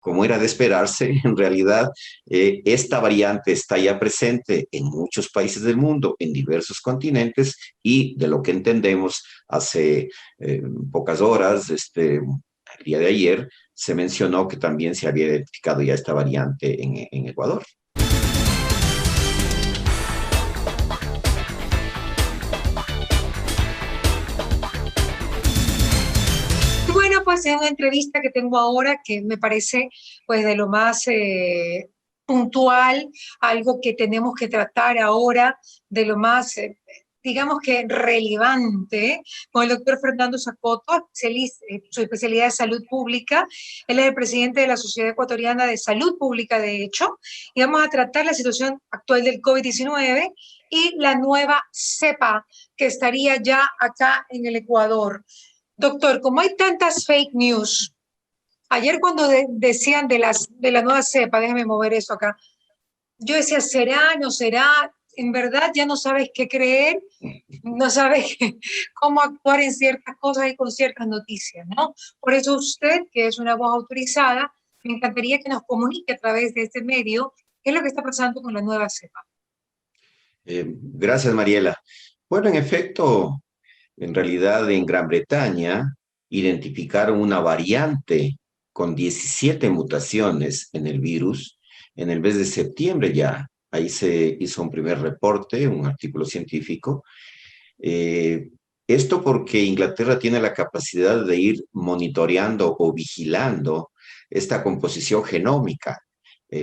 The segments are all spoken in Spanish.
como era de esperarse, en realidad esta variante está ya presente en muchos países del mundo, en diversos continentes, y de lo que entendemos hace pocas horas, el día de ayer, se mencionó que también se había identificado ya esta variante en Ecuador. Bueno, pues es una entrevista que tengo ahora que me parece pues de lo más puntual, algo que tenemos que tratar ahora, de lo más, digamos que relevante, con el doctor Fernando Zacoto, su especialidad es salud pública. Él es el presidente de la Sociedad Ecuatoriana de Salud Pública, de hecho, y vamos a tratar la situación actual del COVID-19 y la nueva cepa que estaría ya acá en el Ecuador. Doctor, como hay tantas fake news, ayer cuando decían de la nueva cepa, déjeme mover eso acá, yo decía, ¿será, no será? En verdad ya no sabes qué creer, no sabes cómo actuar en ciertas cosas y con ciertas noticias, ¿no? Por eso usted, que es una voz autorizada, me encantaría que nos comunique a través de este medio qué es lo que está pasando con la nueva cepa. Gracias, Mariela. Bueno, en efecto, en realidad en Gran Bretaña identificaron una variante con 17 mutaciones en el virus en el mes de septiembre ya. Ahí se hizo un primer reporte, un artículo científico. Eh, Esto porque Inglaterra tiene la capacidad de ir monitoreando o vigilando esta composición genómica.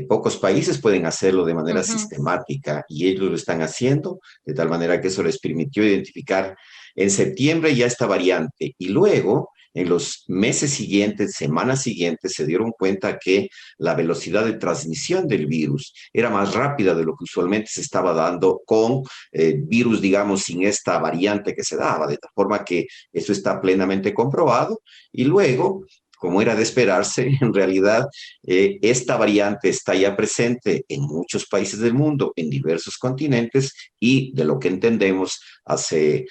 Pocos países pueden hacerlo de manera Ujú. sistemática y ellos lo están haciendo, de tal manera que eso les permitió identificar en septiembre ya esta variante y luego en los meses siguientes, semanas siguientes, se dieron cuenta que la velocidad de transmisión del virus era más rápida de lo que usualmente se estaba dando con virus, digamos, sin esta variante que se daba, de tal forma que eso está plenamente comprobado y luego como era de esperarse, en realidad esta variante está ya presente en muchos países del mundo, en diversos continentes, y de lo que entendemos hace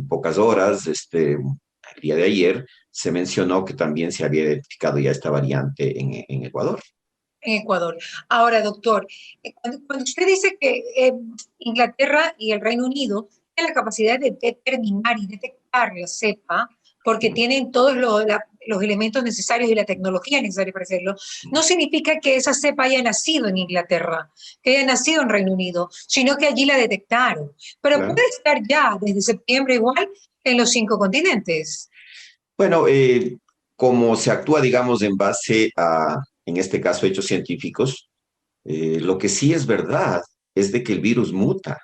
pocas horas, el día de ayer, se mencionó que también se había identificado ya esta variante en Ecuador. En Ecuador. Ahora, doctor, cuando usted dice que Inglaterra y el Reino Unido tienen la capacidad de determinar y detectar la cepa, porque tienen todos los elementos necesarios y la tecnología necesaria para hacerlo, no significa que esa cepa haya nacido en Inglaterra, que haya nacido en Reino Unido, sino que allí la detectaron. Pero Claro. puede estar ya desde septiembre igual en los 5 continentes. Bueno, como se actúa, digamos, en base a, en este caso, hechos científicos, lo que sí es verdad es de que el virus muta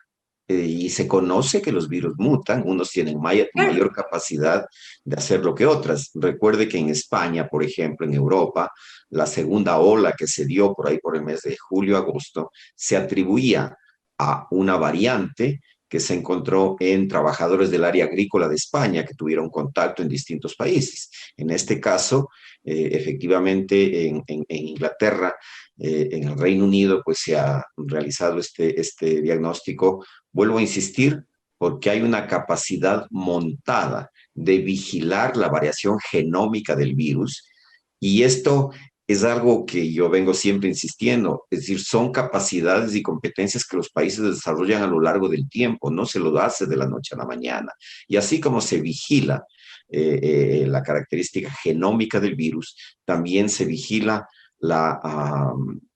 y se conoce que los virus mutan, unos tienen Claro. mayor capacidad de hacerlo que otras. Recuerde que en España, por ejemplo, en Europa, la segunda ola que se dio por ahí por el mes de julio-agosto se atribuía a una variante que se encontró en trabajadores del área agrícola de España que tuvieron contacto en distintos países. En este caso, efectivamente, en Inglaterra, en el Reino Unido, pues se ha realizado este diagnóstico. Vuelvo a insistir, porque hay una capacidad montada de vigilar la variación genómica del virus y esto es algo que yo vengo siempre insistiendo, es decir, son capacidades y competencias que los países desarrollan a lo largo del tiempo, no se lo hace de la noche a la mañana. Y así como se vigila la característica genómica del virus, también se vigila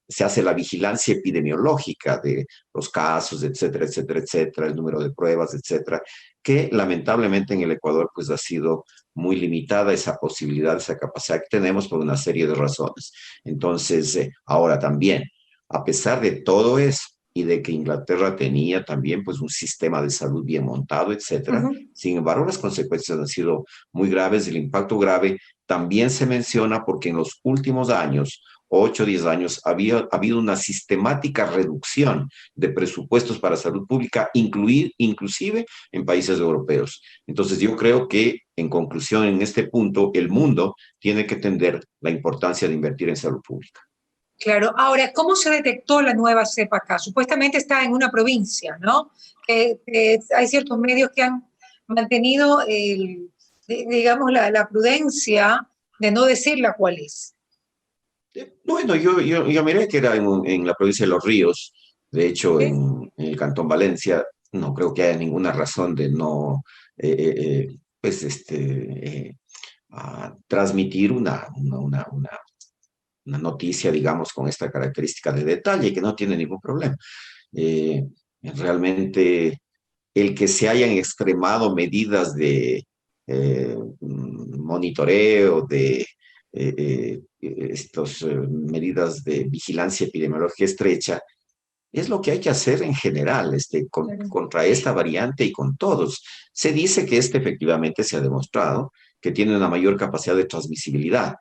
se hace la vigilancia epidemiológica de los casos, etcétera, etcétera, etcétera, el número de pruebas, etcétera, que lamentablemente en el Ecuador pues ha sido muy limitada esa posibilidad, esa capacidad que tenemos por una serie de razones. Entonces, ahora también, a pesar de todo eso y de que Inglaterra tenía también pues un sistema de salud bien montado, etcétera, Ujú. sin embargo las consecuencias han sido muy graves, el impacto grave también se menciona porque en los últimos años 8 o 10 años, ha habido una sistemática reducción de presupuestos para salud pública, inclusive en países europeos. Entonces, yo creo que, en conclusión, en este punto, el mundo tiene que entender la importancia de invertir en salud pública. Claro, ahora, ¿cómo se detectó la nueva cepa acá? Supuestamente está en una provincia, ¿no? Hay ciertos medios que han mantenido, digamos, la prudencia de no decirla cuál es. Bueno, yo miré que era en la provincia de Los Ríos, de hecho ¿Sí? en el Cantón Valencia, no creo que haya ninguna razón de no, pues, transmitir una noticia, digamos, con esta característica de detalle, que no tiene ningún problema. Eh, Realmente el que se hayan extremado medidas de monitoreo, de estas medidas de vigilancia epidemiológica estrecha, es lo que hay que hacer en general Claro. contra esta variante y con todos. Se dice que efectivamente se ha demostrado que tiene una mayor capacidad de transmisibilidad,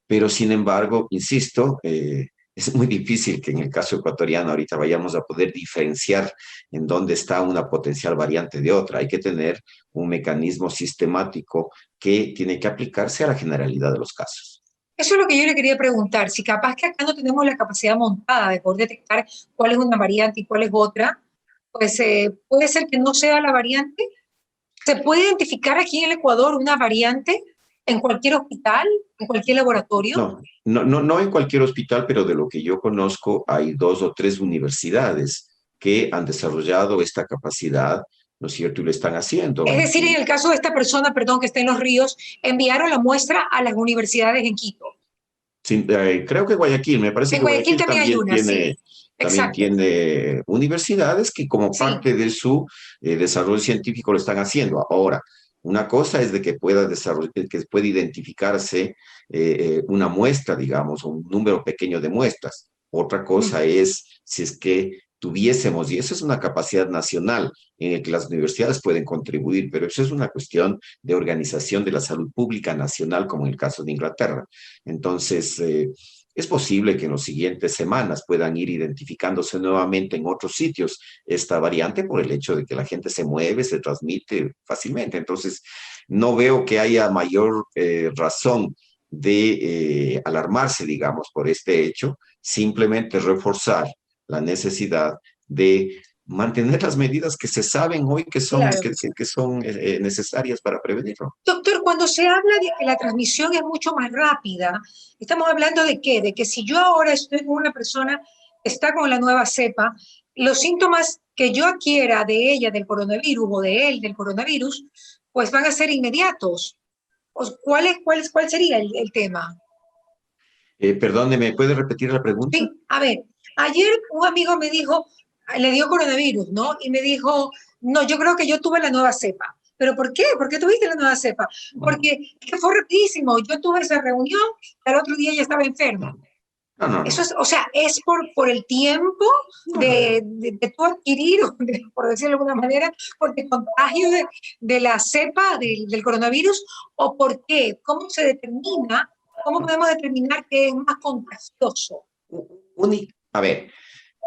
pero sin embargo, insisto, es muy difícil que en el caso ecuatoriano ahorita vayamos a poder diferenciar en dónde está una potencial variante de otra. Hay que tener un mecanismo sistemático que tiene que aplicarse a la generalidad de los casos. Eso es lo que yo le quería preguntar, si capaz que acá no tenemos la capacidad montada de poder detectar cuál es una variante y cuál es otra, pues puede ser que no sea la variante. ¿Se puede identificar aquí en el Ecuador una variante en cualquier hospital, en cualquier laboratorio? No en cualquier hospital, pero de lo que yo conozco, hay dos o tres universidades que han desarrollado esta capacidad, ¿no es cierto? Y lo están haciendo. Es decir, en el caso de esta persona, perdón, que está en Los Ríos, enviaron la muestra a las universidades en Quito. Sí, creo que Guayaquil, me parece En que Guayaquil Guayaquil también hay una, sí. también Exacto. tiene universidades que como Sí. parte de su desarrollo científico lo están haciendo. Ahora, una cosa es de que pueda que pueda identificarse una muestra, digamos, un número pequeño de muestras. Otra Mm. cosa es si es que tuviésemos, y eso es una capacidad nacional en la que las universidades pueden contribuir, pero eso es una cuestión de organización de la salud pública nacional, como en el caso de Inglaterra. Entonces, es posible que en las siguientes semanas puedan ir identificándose nuevamente en otros sitios esta variante por el hecho de que la gente se mueve, se transmite fácilmente. Entonces, no veo que haya mayor razón de alarmarse, digamos, por este hecho, simplemente reforzar la necesidad de mantener las medidas que se saben hoy Claro. que son necesarias para prevenirlo. Doctor, cuando se habla de que la transmisión es mucho más rápida, ¿estamos hablando de qué? De que si yo ahora estoy con una persona que está con la nueva cepa, los síntomas que yo adquiera de ella del coronavirus o de él del coronavirus, pues van a ser inmediatos. ¿Cuál sería el tema? Perdóneme, ¿puede repetir la pregunta? Sí, a ver, ayer un amigo me dijo, le dio coronavirus, ¿no? Y me dijo, no, yo creo que yo tuve la nueva cepa. ¿Pero por qué? ¿Por qué tuviste la nueva cepa? No, Porque es que fue rapidísimo. Yo tuve esa reunión, al otro día ya estaba enfermo. Eso no. es, o sea, es por el tiempo No, no, no. de tú adquirir, por decirlo de alguna manera, por el contagio de la cepa del coronavirus, o por qué, cómo se determina, cómo podemos determinar que es más contagioso. A ver,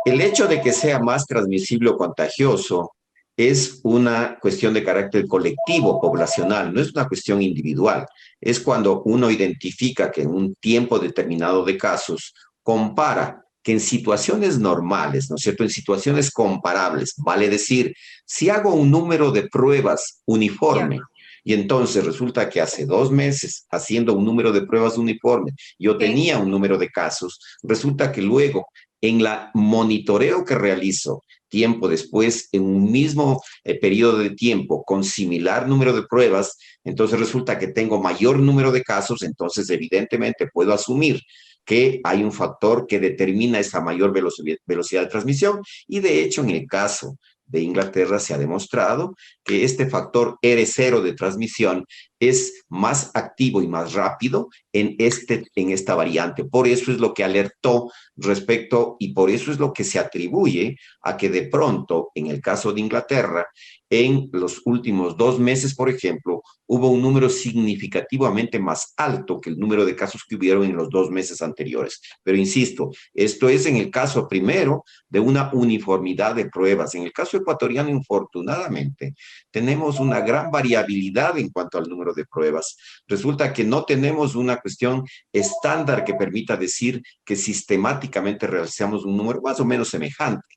el hecho de que sea más transmisible o contagioso es una cuestión de carácter colectivo, poblacional, no es una cuestión individual. Es cuando uno identifica que en un tiempo determinado de casos compara que en situaciones normales, ¿no es cierto? En situaciones comparables, vale decir, si hago un número de pruebas Ya. uniforme y entonces resulta que hace 2 meses, haciendo un número de pruebas uniforme, yo Sí. tenía un número de casos, resulta que luego en la monitoreo que realizo tiempo después, en un mismo periodo de tiempo, con similar número de pruebas, entonces resulta que tengo mayor número de casos, entonces evidentemente puedo asumir que hay un factor que determina esa mayor velocidad de transmisión y de hecho en el caso de Inglaterra se ha demostrado que este factor R0 de transmisión es más activo y más rápido en esta variante. Por eso es lo que alertó respecto y por eso es lo que se atribuye a que de pronto, en el caso de Inglaterra, en los últimos 2 meses, por ejemplo, hubo un número significativamente más alto que el número de casos que hubieron en los 2 meses anteriores. Pero insisto, esto es en el caso primero de una uniformidad de pruebas. En el caso ecuatoriano, infortunadamente, tenemos una gran variabilidad en cuanto al número de pruebas. Resulta que no tenemos una cuestión estándar que permita decir que sistemáticamente realizamos un número más o menos semejante.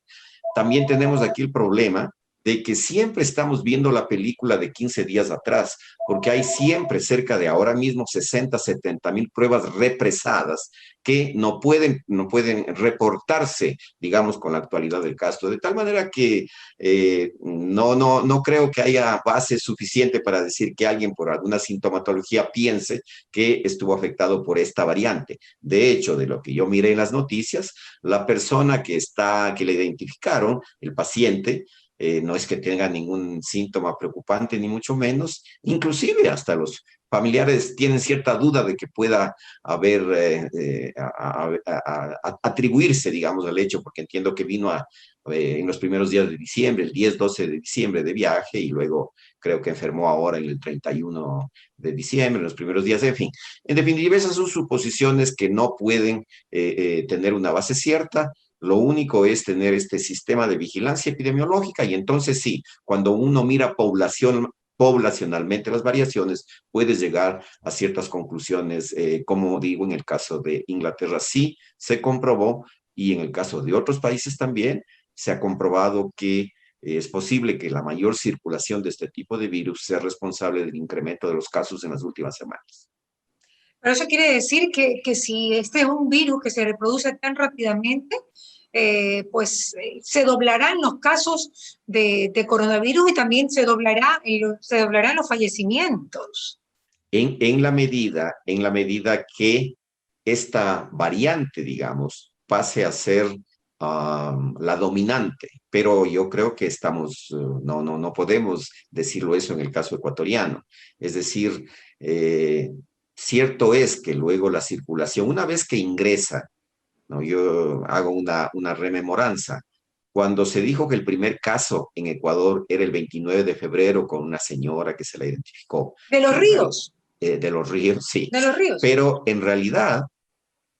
También tenemos aquí el problema de que siempre estamos viendo la película de 15 días atrás, porque hay siempre cerca de ahora mismo 60, 70 mil pruebas represadas que no pueden reportarse, digamos, con la actualidad del caso, de tal manera que no creo que haya base suficiente para decir que alguien por alguna sintomatología piense que estuvo afectado por esta variante. De hecho, de lo que yo miré en las noticias, la persona que le identificaron, el paciente, no es que tenga ningún síntoma preocupante, ni mucho menos. Inclusive hasta los familiares tienen cierta duda de que pueda haber, atribuirse, digamos, al hecho, porque entiendo que vino en los primeros días de diciembre, el 10, 12 de diciembre de viaje, y luego creo que enfermó ahora en el 31 de diciembre, en los primeros días, en fin. En definitiva, esas son suposiciones que no pueden tener una base cierta. Lo único es tener este sistema de vigilancia epidemiológica y entonces sí, cuando uno mira poblacionalmente las variaciones, puedes llegar a ciertas conclusiones, como digo, en el caso de Inglaterra sí se comprobó y en el caso de otros países también se ha comprobado que es posible que la mayor circulación de este tipo de virus sea responsable del incremento de los casos en las últimas semanas. Pero eso quiere decir que si este es un virus que se reproduce tan rápidamente, se doblarán los casos de coronavirus y también se doblarán los fallecimientos. En la medida que esta variante, digamos, pase a ser la dominante, pero yo creo que no podemos decirlo eso en el caso ecuatoriano. Es decir, eh, cierto es que luego la circulación, una vez que ingresa, ¿no? Yo hago una rememoranza. Cuando se dijo que el primer caso en Ecuador era el 29 de febrero con una señora que se la identificó, De los pero en realidad, ríos, de los ríos, sí, de los ríos. pero en realidad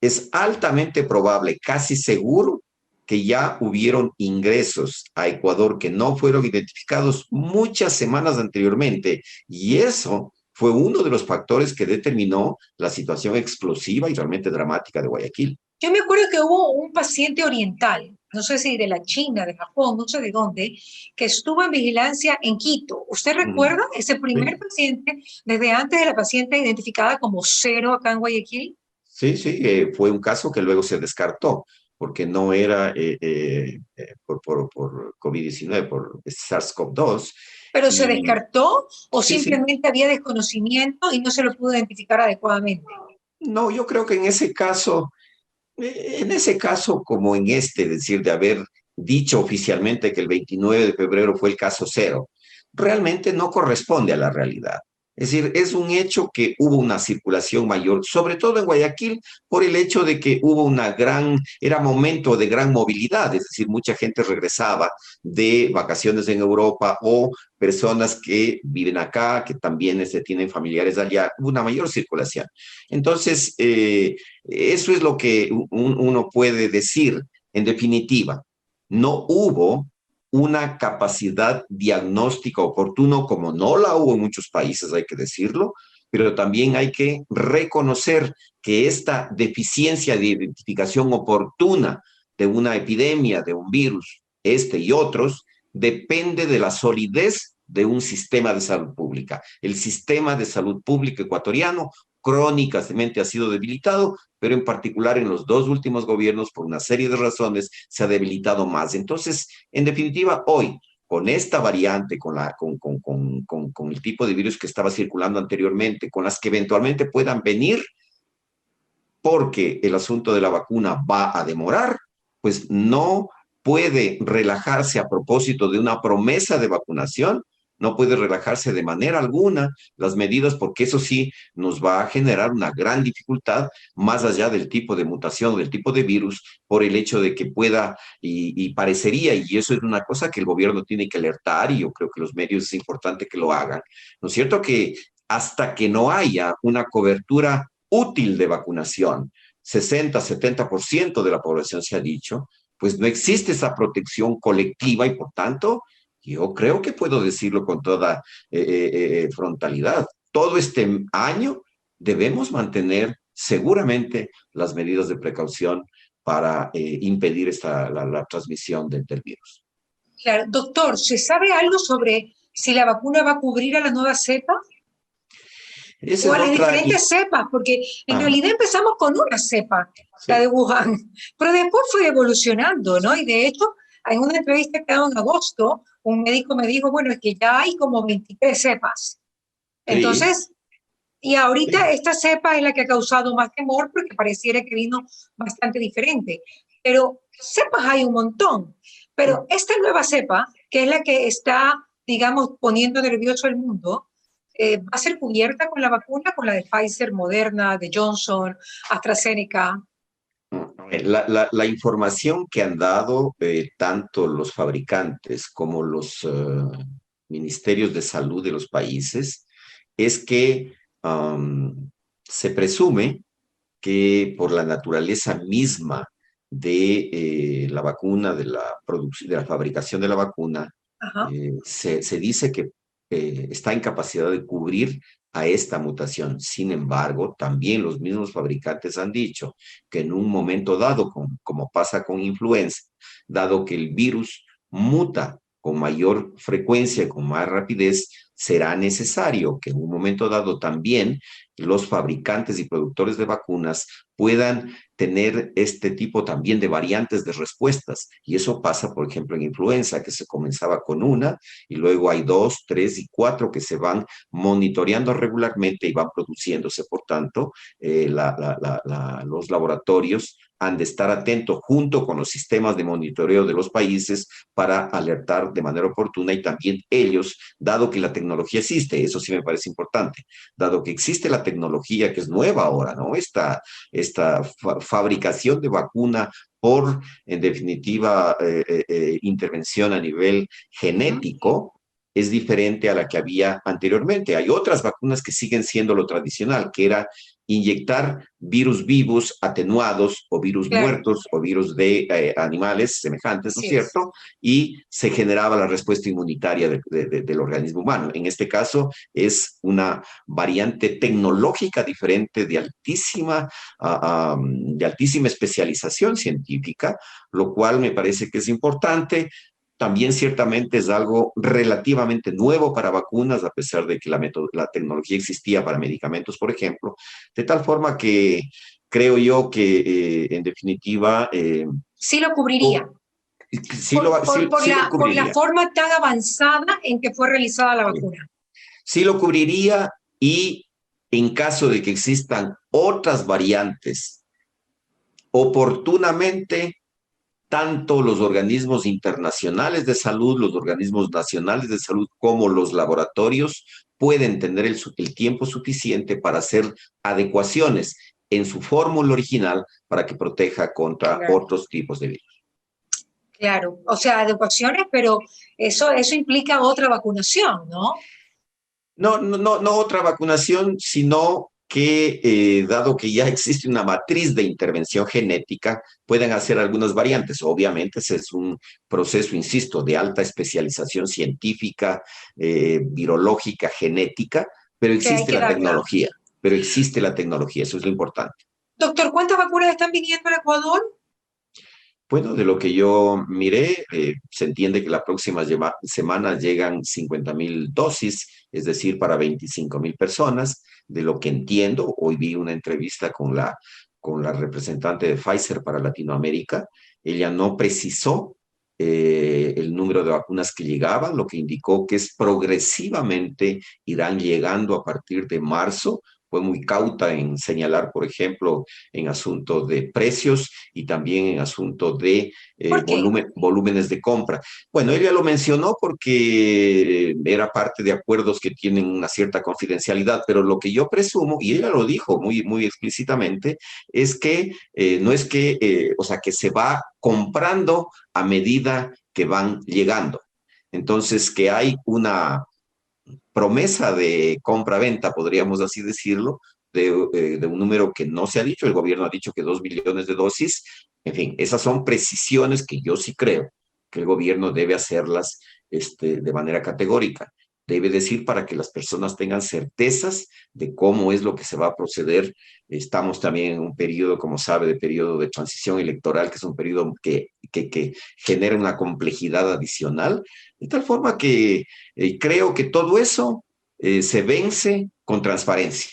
es altamente probable, casi seguro, que ya hubieron ingresos a Ecuador que no fueron identificados muchas semanas anteriormente, y eso fue uno de los factores que determinó la situación explosiva y realmente dramática de Guayaquil. Yo me acuerdo que hubo un paciente oriental, no sé si de la China, de Japón, no sé de dónde, que estuvo en vigilancia en Quito. ¿Usted Ujú. recuerda ese primer Sí, paciente desde antes de la paciente identificada como cero acá en Guayaquil? sí, sí, fue un caso que luego se descartó porque no era por COVID-19, por SARS-CoV-2. ¿Pero se Y descartó o sí, sí. simplemente había desconocimiento y no se lo pudo identificar adecuadamente? No, yo creo que en ese caso, como en este, es decir, de haber dicho oficialmente que el 29 de febrero fue el caso cero, realmente no corresponde a la realidad. Es decir, es un hecho que hubo una circulación mayor, sobre todo en Guayaquil, por el hecho de que hubo era momento de gran movilidad, es decir, mucha gente regresaba de vacaciones en Europa o personas que viven acá, que también tienen familiares allá, hubo una mayor circulación. Entonces, eso es lo que uno puede decir. En definitiva, no hubo una capacidad diagnóstica oportuna, como no la hubo en muchos países, hay que decirlo, pero también hay que reconocer que esta deficiencia de identificación oportuna de una epidemia, de un virus, este y otros, depende de la solidez de un sistema de salud pública. El sistema de salud pública ecuatoriano crónicamente ha sido debilitado, pero en particular en los dos últimos gobiernos, por una serie de razones, se ha debilitado más. Entonces, en definitiva, hoy, con esta variante, con el tipo de virus que estaba circulando anteriormente, con las que eventualmente puedan venir, porque el asunto de la vacuna va a demorar, pues no puede relajarse a propósito de una promesa de vacunación, no puede relajarse de manera alguna las medidas, porque eso sí nos va a generar una gran dificultad, más allá del tipo de mutación, del tipo de virus, por el hecho de que pueda, y parecería, y eso es una cosa que el gobierno tiene que alertar, y yo creo que los medios es importante que lo hagan, ¿no es cierto? Que hasta que no haya una cobertura útil de vacunación, 60-70% de la población se ha dicho, pues no existe esa protección colectiva y por tanto, yo creo que puedo decirlo con toda frontalidad. Todo este año debemos mantener seguramente las medidas de precaución para impedir la transmisión del virus. Claro. Doctor, ¿se sabe algo sobre si la vacuna va a cubrir a la nueva cepa Esa o es a las otra... diferentes cepas? Porque en Ajá, realidad empezamos con una cepa, la de sí, Wuhan, pero después fue evolucionando, ¿no? Y de hecho, en una entrevista que hago en agosto, un médico me dijo, bueno, es que ya hay como 23 cepas. sí, Entonces, y ahorita sí. esta cepa es la que ha causado más temor porque pareciera que vino bastante diferente. Pero cepas hay un montón. Pero esta nueva cepa, que es la que está, digamos, poniendo nervioso al mundo, va a ser cubierta con la vacuna, con la de Pfizer, Moderna, de Johnson, AstraZeneca. La información que han dado tanto los fabricantes como los ministerios de salud de los países es que se presume que por la naturaleza misma de la vacuna, de la producción, de la fabricación de la vacuna, Ajá. se dice que está en capacidad de cubrir a esta mutación. Sin embargo, también los mismos fabricantes han dicho que en un momento dado, como pasa con influenza, dado que el virus muta con mayor frecuencia, con más rapidez, será necesario que en un momento dado también los fabricantes y productores de vacunas puedan tener este tipo también de variantes de respuestas. Y eso pasa, por ejemplo, en influenza, que se comenzaba con una y luego hay dos, tres y cuatro que se van monitoreando regularmente y van produciéndose. Por tanto, los laboratorios han de estar atentos junto con los sistemas de monitoreo de los países para alertar de manera oportuna y también ellos, dado que la tecnología existe, eso sí me parece importante, dado que existe la tecnología que es nueva ahora, ¿no? Esta fabricación de vacuna por, en definitiva, intervención a nivel Uh -huh. genético, es diferente a la que había anteriormente. Hay otras vacunas que siguen siendo lo tradicional, que era inyectar virus vivos atenuados o virus Claro, muertos o virus de animales semejantes, ¿no es así es. cierto? Y se generaba la respuesta inmunitaria del organismo humano. En este caso es una variante tecnológica diferente de altísima especialización científica, lo cual me parece que es importante. También ciertamente es algo relativamente nuevo para vacunas, a pesar de que la tecnología existía para medicamentos, por ejemplo, de tal forma que creo yo que en definitiva Sí lo cubriría. sí lo Por la cubriría. forma tan avanzada en que fue realizada la Sí. vacuna. Sí lo cubriría y en caso de que existan otras variantes, oportunamente tanto los organismos internacionales de salud, los organismos nacionales de salud, como los laboratorios pueden tener el tiempo suficiente para hacer adecuaciones en su fórmula original para que proteja contra Claro. otros tipos de virus. Claro, o sea, adecuaciones, pero eso implica otra vacunación, ¿no? No otra vacunación, sino que dado que ya existe una matriz de intervención genética, pueden hacer algunas variantes. Obviamente ese es un proceso, insisto, de alta especialización científica, virológica, genética, pero Que hay existe que la darla. tecnología, eso es lo importante. Doctor, ¿cuántas vacunas están viniendo al Ecuador? Bueno, de lo que yo miré, se entiende que la próxima semana llegan 50.000 dosis, es decir, para 25.000 personas. De lo que entiendo, hoy vi una entrevista con la representante de Pfizer para Latinoamérica. Ella no precisó el número de vacunas que llegaban, lo que indicó que es progresivamente irán llegando a partir de marzo. Fue muy cauta en señalar, por ejemplo, en asuntos de precios y también en asuntos de ¿Por qué? volúmenes de compra. Bueno, ella lo mencionó porque era parte de acuerdos que tienen una cierta confidencialidad, pero lo que yo presumo, y ella lo dijo muy explícitamente, es que no es que, o sea, que se va comprando a medida que van llegando. Entonces, que hay una promesa de compra-venta, podríamos así decirlo, de un número que no se ha dicho. El gobierno ha dicho que 2 millones de dosis. En fin, esas son precisiones que yo sí creo que el gobierno debe hacerlas de manera categórica. debe decir para que las personas tengan certezas de cómo es lo que se va a proceder. Estamos también en un periodo, como sabe, de periodo de transición electoral, que es un periodo que genera una complejidad adicional, de tal forma que creo que todo eso se vence con transparencia,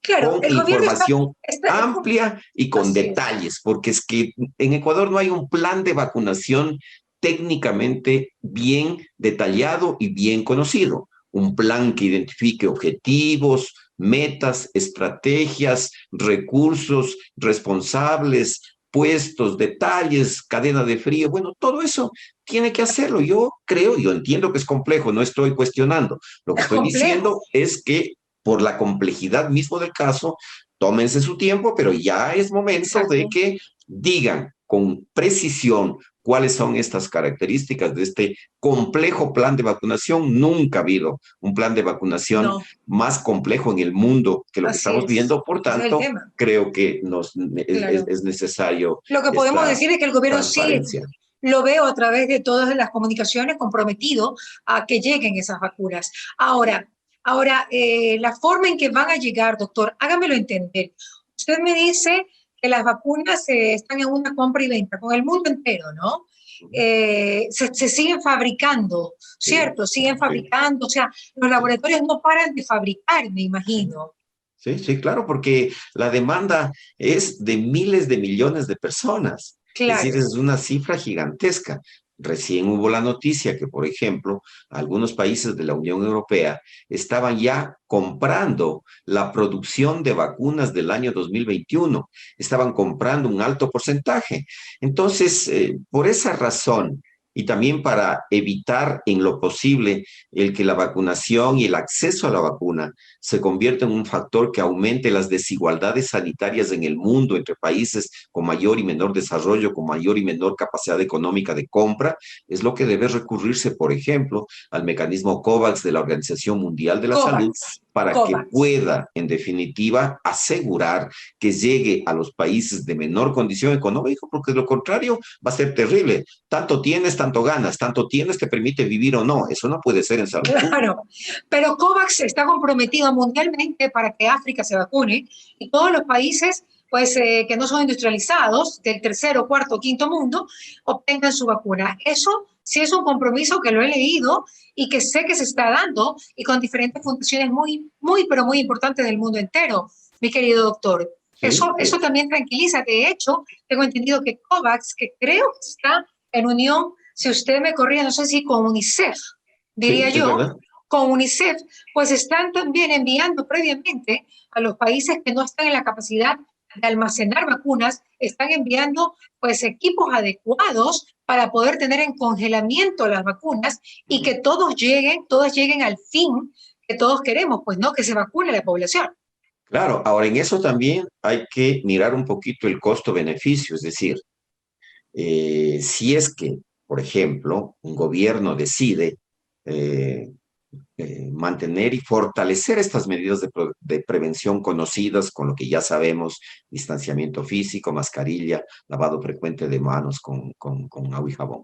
Claro, con el gobierno información es amplia y con así es. detalles, porque es que en Ecuador no hay un plan de vacunación técnicamente bien detallado y bien conocido. Un plan que identifique objetivos, metas, estrategias, recursos, responsables, puestos, detalles, cadena de frío. Bueno, todo eso tiene que hacerlo. Yo creo, yo entiendo que es complejo, no estoy cuestionando. Lo que Es estoy complejo. diciendo es que por la complejidad mismo del caso, tómense su tiempo, pero ya es momento de Exacto. que digan con precisión cuáles son estas características de este complejo plan de vacunación. Nunca ha habido un plan de vacunación No, más complejo en el mundo que lo que así estamos es. viendo. Por Ese es el tanto, tema. creo que Claro. es necesario Lo que podemos esta decir es que el gobierno sí transparencia. lo veo a través de todas las comunicaciones comprometido a que lleguen esas vacunas. Ahora, la forma en que van a llegar, doctor, hágamelo entender. Usted me dice que las vacunas están en una compra y venta con el mundo entero, ¿no? Se siguen fabricando, Sí, ¿cierto? Siguen sí, fabricando, o sea, los sí. laboratorios no paran de fabricar, me imagino. Sí, sí, claro, porque la demanda es de miles de millones de personas. Es Claro. decir, es una cifra gigantesca. Recién hubo la noticia que, por ejemplo, algunos países de la Unión Europea estaban ya comprando la producción de vacunas del año 2021. Estaban comprando un alto porcentaje. Entonces, por esa razón, y también para evitar en lo posible el que la vacunación y el acceso a la vacuna se convierta en un factor que aumente las desigualdades sanitarias en el mundo entre países con mayor y menor desarrollo, con mayor y menor capacidad económica de compra, es lo que debe recurrirse, por ejemplo, al mecanismo COVAX de la Organización Mundial de la Salud COVAX, para que COVAX. pueda, en definitiva, asegurar que llegue a los países de menor condición económica, porque de lo contrario va a ser terrible. Tanto tienes, tanto ganas, tanto tienes, te permite vivir o no. Eso no puede ser en salud pública. Claro, pero COVAX está comprometido mundialmente para que África se vacune y todos los países pues, que no son industrializados, del tercero, cuarto, quinto mundo, obtengan su vacuna. Eso sí es un compromiso que lo he leído y que sé que se está dando y con diferentes fundaciones pero muy importantes del mundo entero, mi querido doctor. ¿Sí? Eso también tranquiliza. De hecho, tengo entendido que COVAX, que creo que está en unión, si usted me corría, no sé si con UNICEF, diría Sí, es yo, verdad. con UNICEF, pues están también enviando previamente a los países que no están en la capacidad de almacenar vacunas, están enviando pues equipos adecuados para poder tener en congelamiento las vacunas y que todas lleguen al fin que todos queremos, pues no, que se vacune la población. Claro, ahora en eso también hay que mirar un poquito el costo-beneficio, es decir, si es que, por ejemplo, un gobierno decide eh, mantener y fortalecer estas medidas de prevención conocidas, con lo que ya sabemos, distanciamiento físico, mascarilla, lavado frecuente de manos con agua y jabón.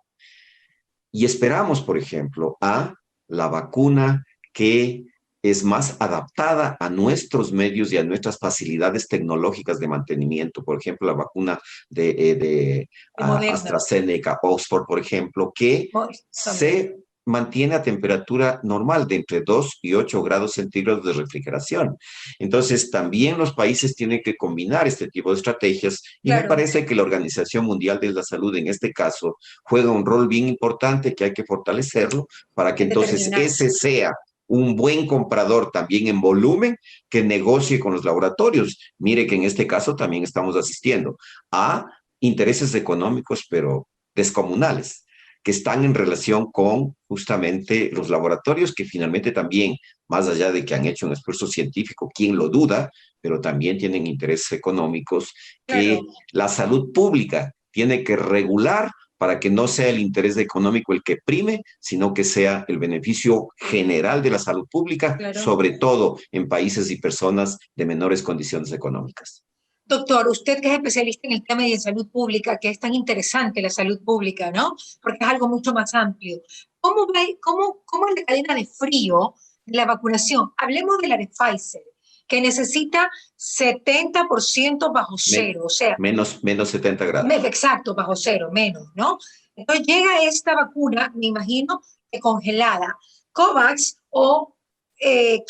Y esperamos, por ejemplo, a la vacuna que es más adaptada a nuestros medios y a nuestras facilidades tecnológicas de mantenimiento. Por ejemplo, la vacuna de De Moderna, AstraZeneca, Oxford, por ejemplo, que también. se mantiene a temperatura normal de entre 2 y 8 grados centígrados de refrigeración. Entonces, también los países tienen que combinar este tipo de estrategias y me Claro, parece que la Organización Mundial de la Salud en este caso juega un rol bien importante que hay que fortalecerlo para que entonces ese determinarse. sea un buen comprador también en volumen que negocie con los laboratorios. Mire que en este caso también estamos asistiendo a intereses económicos, pero descomunales, que están en relación con justamente los laboratorios que finalmente también, más allá de que han hecho un esfuerzo científico, ¿quién lo duda? Pero también tienen intereses económicos que Claro, la salud pública tiene que regular para que no sea el interés económico el que prime, sino que sea el beneficio general de la salud pública, claro. sobre todo en países y personas de menores condiciones económicas. Doctor, usted que es especialista en el tema de salud pública, que es tan interesante la salud pública, ¿no? Porque es algo mucho más amplio. ¿Cómo es la cadena de frío la vacunación. Hablemos de la de Pfizer, que necesita 70% bajo cero, o sea, menos 70 grados. Exacto, bajo cero, menos, ¿no? Entonces llega esta vacuna, me imagino, que congelada. COVAX o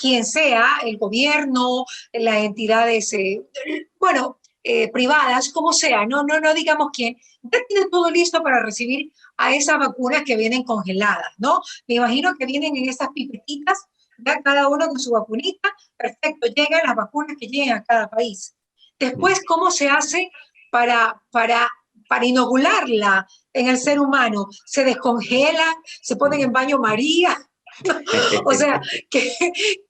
quien sea, el gobierno, las entidades, bueno, privadas, como sea, no digamos quién, ya tiene todo listo para recibir a esas vacunas que vienen congeladas, ¿no? Me imagino que vienen en esas pipetitas, ya cada uno con su vacunita, perfecto, llegan las vacunas que lleguen a cada país. Después, ¿cómo se hace para inocularla en el ser humano? ¿Se descongelan? ¿Se ponen en baño María? O sea,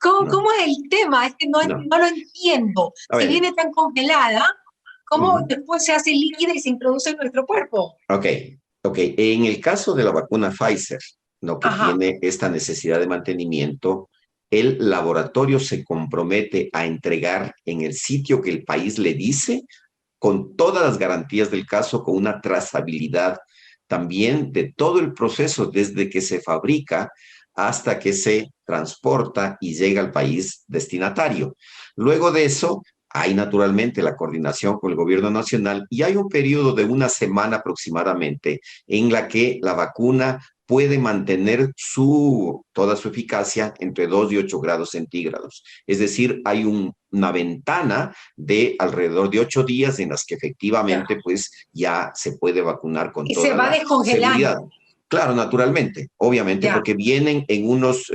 ¿cómo es el tema? Es que no lo entiendo. Si viene tan congelada, ¿cómo después se hace líquida y se introduce en nuestro cuerpo? Ok. En el caso de la vacuna Pfizer, ¿no? Que tiene esta necesidad de mantenimiento, el laboratorio se compromete a entregar en el sitio que el país le dice, con todas las garantías del caso, con una trazabilidad también de todo el proceso, desde que se fabrica hasta que se transporta y llega al país destinatario. Luego de eso, hay naturalmente la coordinación con el gobierno nacional y hay un periodo de una semana aproximadamente en la que la vacuna puede mantener toda su eficacia entre 2 y 8 grados centígrados. Es decir, hay una ventana de alrededor de 8 días en las que efectivamente pues ya se puede vacunar con toda la seguridad. Claro, naturalmente, obviamente, porque vienen en unos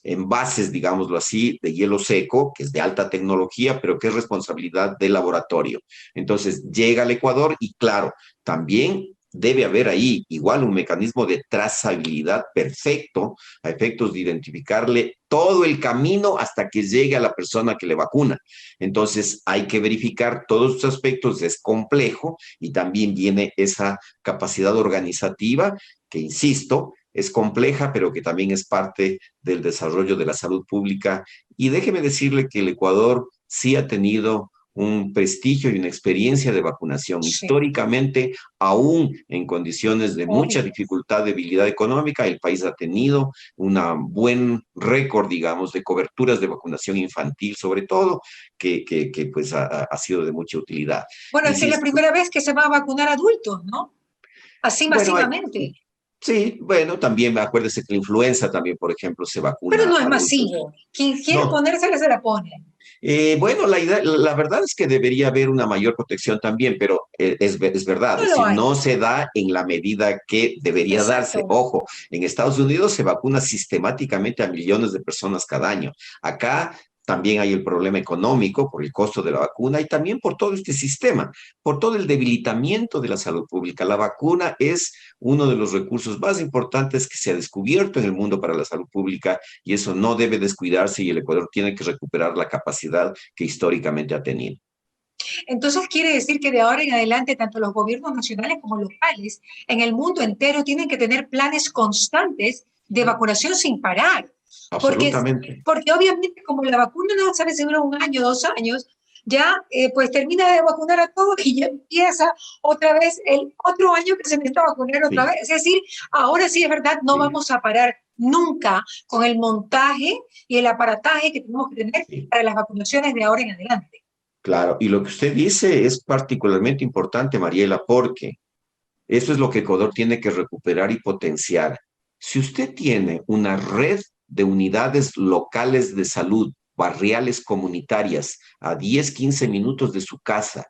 envases, digámoslo así, de hielo seco, que es de alta tecnología, pero que es responsabilidad del laboratorio. Entonces, llega al Ecuador y claro, también debe haber ahí igual un mecanismo de trazabilidad perfecto a efectos de identificarle todo el camino hasta que llegue a la persona que le vacuna. Entonces hay que verificar todos estos aspectos, es complejo y también viene esa capacidad organizativa que, insisto, es compleja, pero que también es parte del desarrollo de la salud pública. Y déjeme decirle que el Ecuador sí ha tenido un prestigio y una experiencia de vacunación. Históricamente, aún en condiciones de mucha dificultad, debilidad económica, el país ha tenido un buen récord, digamos, de coberturas de vacunación infantil, sobre todo, que pues ha sido de mucha utilidad. Bueno, esta es la primera vez que se va a vacunar adultos, ¿no? Así masivamente. Sí, bueno, también acuérdese que la influenza también, por ejemplo, se vacuna. Pero no es masivo. Quien quiere ponérsela, se la pone. Bueno, la verdad es que debería haber una mayor protección también, pero es verdad, es decir, no se da en la medida que debería darse. Ojo, en Estados Unidos se vacuna sistemáticamente a millones de personas cada año. Acá también hay el problema económico por el costo de la vacuna y también por todo este sistema, por todo el debilitamiento de la salud pública. La vacuna es uno de los recursos más importantes que se ha descubierto en el mundo para la salud pública y eso no debe descuidarse y el Ecuador tiene que recuperar la capacidad que históricamente ha tenido. Entonces quiere decir que de ahora en adelante tanto los gobiernos nacionales como locales en el mundo entero tienen que tener planes constantes de vacunación sin parar. Absolutamente. Porque obviamente como la vacuna no sabe si dura 1 año, 2 años, ya pues termina de vacunar a todos y ya empieza otra vez el otro año que se necesita vacunar otra vez. Es decir, ahora sí es verdad, no vamos a parar nunca con el montaje y el aparataje que tenemos que tener para las vacunaciones de ahora en adelante. Claro, y lo que usted dice es particularmente importante, Mariela, porque eso es lo que Ecuador tiene que recuperar y potenciar. Si usted tiene una red de unidades locales de salud, barriales comunitarias, a 10, 15 minutos de su casa,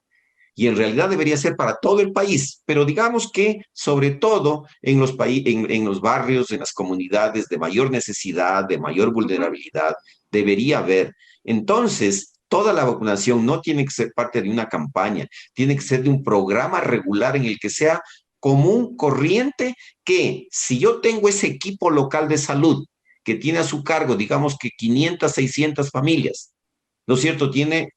y en realidad debería ser para todo el país, pero digamos que sobre todo en los barrios, en las comunidades de mayor necesidad, de mayor vulnerabilidad, debería haber. Entonces, toda la vacunación no tiene que ser parte de una campaña, tiene que ser de un programa regular en el que sea común, corriente, que si yo tengo ese equipo local de salud que tiene a su cargo, digamos que 500, 600 familias, ¿no es cierto? Tiene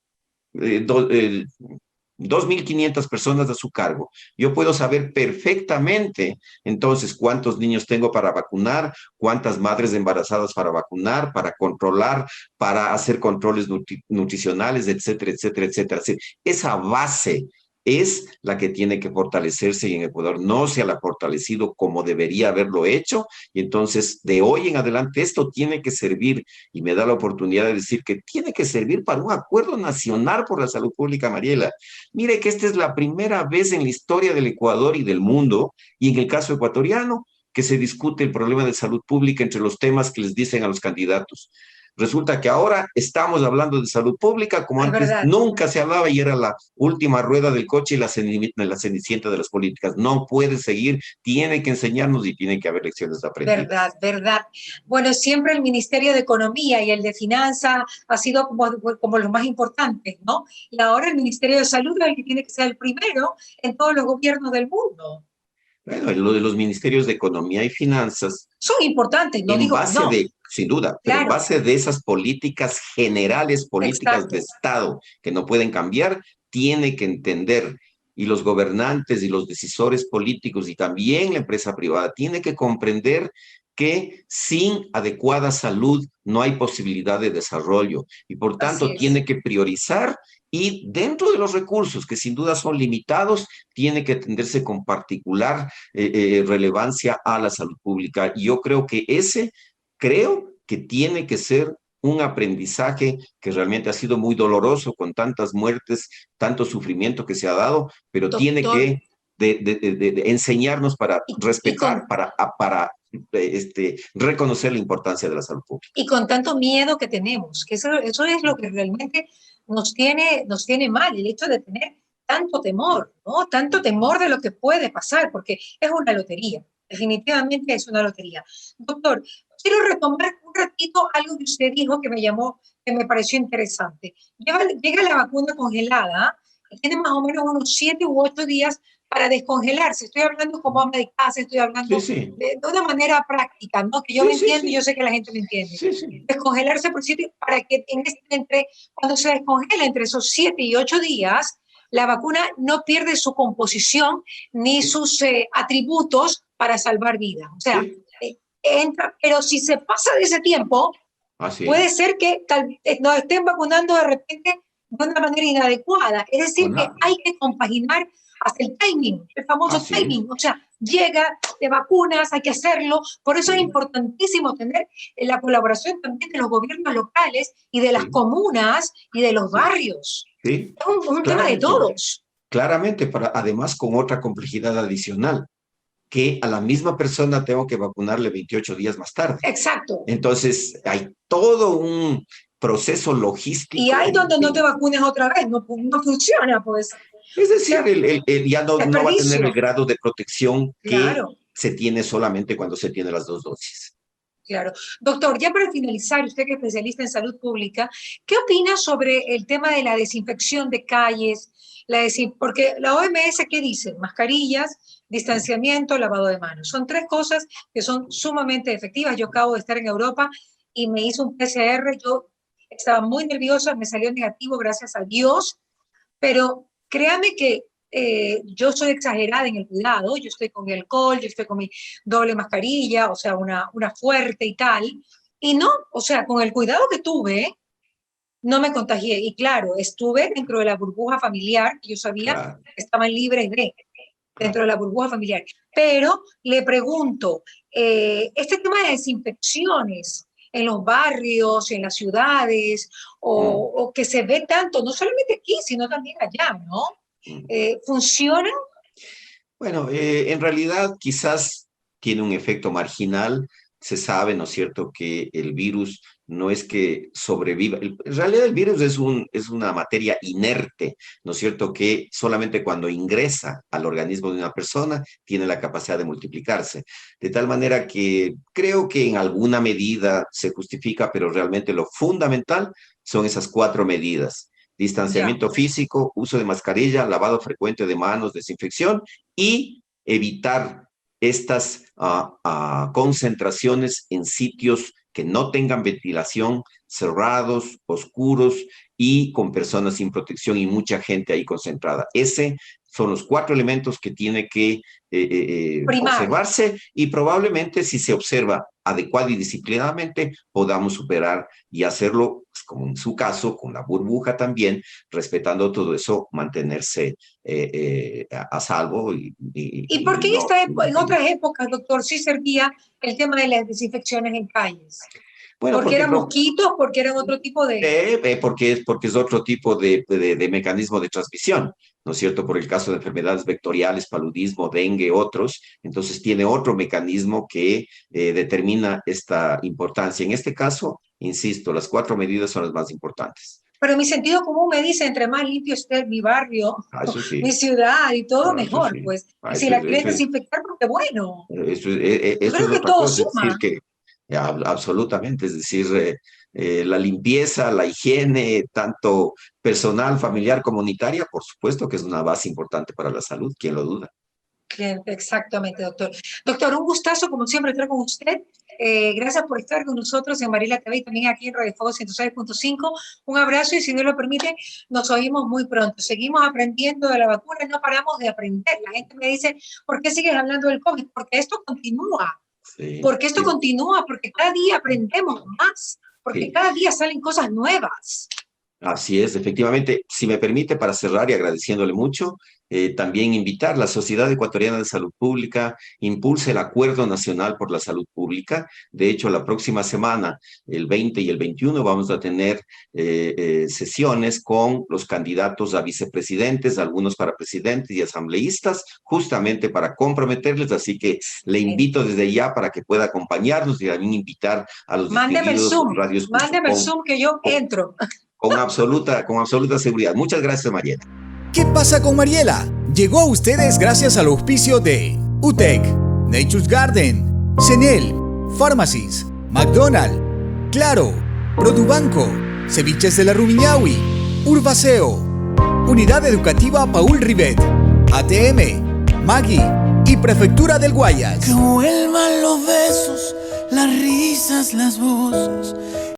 2.500 personas a su cargo. Yo puedo saber perfectamente entonces cuántos niños tengo para vacunar, cuántas madres embarazadas para vacunar, para controlar, para hacer controles nutricionales, etcétera, etcétera, etcétera. Esa base es la que tiene que fortalecerse y en Ecuador no se ha fortalecido como debería haberlo hecho. Y entonces, de hoy en adelante, esto tiene que servir, y me da la oportunidad de decir que tiene que servir para un acuerdo nacional por la salud pública, Mariela. Mire que esta es la primera vez en la historia del Ecuador y del mundo, y en el caso ecuatoriano, que se discute el problema de salud pública entre los temas que les dicen a los candidatos. Resulta que ahora estamos hablando de salud pública como Es antes verdad. nunca se hablaba y era la última rueda del coche y la cenicienta de las políticas. No puede seguir, tiene que enseñarnos y tiene que haber lecciones Verdad, aprendidas. verdad. Bueno, siempre el Ministerio de Economía y el de Finanzas ha sido como los más importantes, ¿no? Y ahora el Ministerio de Salud es el que tiene que ser el primero en todos los gobiernos del mundo. Bueno, lo de los ministerios de Economía y Finanzas, Son importantes, no en digo que base no. de, sin duda, pero en Claro, base de esas políticas generales, políticas de exacto. Estado que no pueden cambiar, tiene que entender, y los gobernantes y los decisores políticos y también la empresa privada tiene que comprender que sin adecuada salud no hay posibilidad de desarrollo y por Así tanto es. tiene que priorizar y dentro de los recursos que sin duda son limitados, tiene que atenderse con particular relevancia a la salud pública. Y yo creo que tiene que ser un aprendizaje que realmente ha sido muy doloroso con tantas muertes, tanto sufrimiento que se ha dado, pero tiene Doctor, que de enseñarnos para y respetar, para reconocer la importancia de la salud pública. y con tanto miedo que tenemos, que eso es lo que realmente nos tiene mal, el hecho de tener tanto temor, ¿no? Tanto temor de lo que puede pasar, porque es una lotería, definitivamente es una lotería. Doctor, quiero retomar un ratito algo que usted dijo que me llamó, que me pareció interesante. Llega la vacuna congelada, y tiene más o menos unos 7 u 8 días para descongelarse. Estoy hablando como ama de casa, estoy Sí, hablando sí, de una manera práctica, ¿no? Que yo sí, me sí, entiendo y yo sí, sé que la gente me entiende. sí, sí. Descongelarse por 7 para que cuando se descongela entre esos 7 y 8 días, la vacuna no pierde su composición ni Sí, sus atributos para salvar vidas. O sea, sí, entra, pero si se pasa de ese tiempo, así, puede ser que nos estén vacunando de repente de una manera inadecuada. Es decir, con que hay que compaginar hasta el timing, el famoso así, timing. O sea, llega, te vacunas, hay que hacerlo. Por eso es sí, importantísimo tener la colaboración también de los gobiernos locales y de las sí, comunas y de los sí, barrios. sí, Es un tema de claramente, todos. claramente, además con otra complejidad adicional, que a la misma persona tengo que vacunarle 28 días más tarde. Exacto. Entonces, hay todo un proceso Y logístico ahí donde no te vacunes otra vez, no, no funciona, pues. es O sea, decir, ya no va a tener el desperdicio. grado de protección que Claro. se tiene solamente cuando se tiene las dos dosis. Claro. Doctor, ya para finalizar, usted que es especialista en salud pública, ¿qué opina sobre el tema de la desinfección de calles? Porque la OMS, ¿qué dice? Mascarillas, distanciamiento, lavado de manos. Son tres cosas que son sumamente efectivas. Yo acabo de estar en Europa y me hizo un PCR. Yo estaba muy nerviosa, me salió negativo, gracias a Dios, pero créame que yo soy exagerada en el cuidado, yo estoy con mi alcohol, yo estoy con mi doble mascarilla, o sea, una fuerte y tal, y no, o sea, con el cuidado que tuve, no me contagié. Y claro, estuve dentro de la burbuja familiar, yo sabía Claro, que estaban libres dentro claro. de la burbuja familiar. Pero le pregunto, este tema de desinfecciones en los barrios, en las ciudades, Mm, o que se ve tanto, no solamente aquí, sino también allá, ¿no? mm. ¿Funciona? Bueno, en realidad quizás tiene un efecto marginal. Se sabe, ¿no es cierto?, que el virus no es que sobreviva. En realidad el virus es una materia inerte, ¿no es cierto?, que solamente cuando ingresa al organismo de una persona tiene la capacidad de multiplicarse. De tal manera que creo que en alguna medida se justifica, pero realmente lo fundamental son esas cuatro medidas: Ya, distanciamiento físico, uso de mascarilla, lavado frecuente de manos, desinfección y evitar estas concentraciones en sitios que no tengan ventilación, cerrados, oscuros y con personas sin protección y mucha gente ahí concentrada. Ese son los cuatro elementos que tiene que primar. observarse y probablemente si se observa adecuada y disciplinadamente podamos superar y hacerlo, pues, como en su caso, con la burbuja también, respetando todo eso, mantenerse a salvo. ¿Y por qué Y no, en otras épocas, doctor, sí servía el tema de las desinfecciones en calles? bueno, ¿Porque porque eran mosquitos? ¿Porque eran otro tipo de...? porque es otro tipo de mecanismo de transmisión, ¿no es cierto? Por el caso de enfermedades vectoriales, paludismo, dengue, otros, entonces tiene otro mecanismo que determina esta importancia. En este caso, insisto, las 4 medidas son las más importantes. Pero mi sentido común me dice, entre más limpio esté mi barrio, Eso mi sí, ciudad y todo, eso mejor, sí. pues. Y si la quieres desinfectar, porque bueno, yo Eso creo es que otra todo cosa, es decir, suma. que absolutamente, es decir, la limpieza, la higiene, tanto personal, familiar, comunitaria, por supuesto que es una base importante para la salud, ¿quién lo duda? Bien, exactamente, doctor. Doctor, un gustazo, como siempre, estar con usted. Gracias por estar con nosotros en Mariela TV y también aquí en Radio Fuego 106.5. Un abrazo y, si Dios lo permite, nos oímos muy pronto. Seguimos aprendiendo de la vacuna, no paramos de aprender. La gente me dice, ¿por qué sigues hablando del COVID? Porque esto continúa. Sí, Porque esto sí, continúa, porque cada día aprendemos más, porque sí. cada día salen cosas nuevas. Así es, efectivamente. Si me permite, para cerrar y agradeciéndole mucho, también invitar a la Sociedad Ecuatoriana de Salud Pública, impulse el Acuerdo Nacional por la Salud Pública. De hecho, la próxima semana, el 20 y el 21, vamos a tener sesiones con los candidatos a vicepresidentes, algunos para presidentes y asambleístas, justamente para comprometerles. Así que le invito desde ya para que pueda acompañarnos y también invitar a los distinguidos radioescuchas Mándeme el Zoom que yo entro. con absoluta seguridad. Muchas gracias, Mariela. ¿Qué pasa con Mariela? Llegó a ustedes gracias al auspicio de UTEC, Nature's Garden, Senel, Pharmacies, McDonald's, Claro, Produbanco, Ceviches de la Rumiñahui, Urbaceo, Unidad Educativa Paul Rivet, ATM, Maggi y Prefectura del Guayas. Que vuelvan los besos, las risas, las voces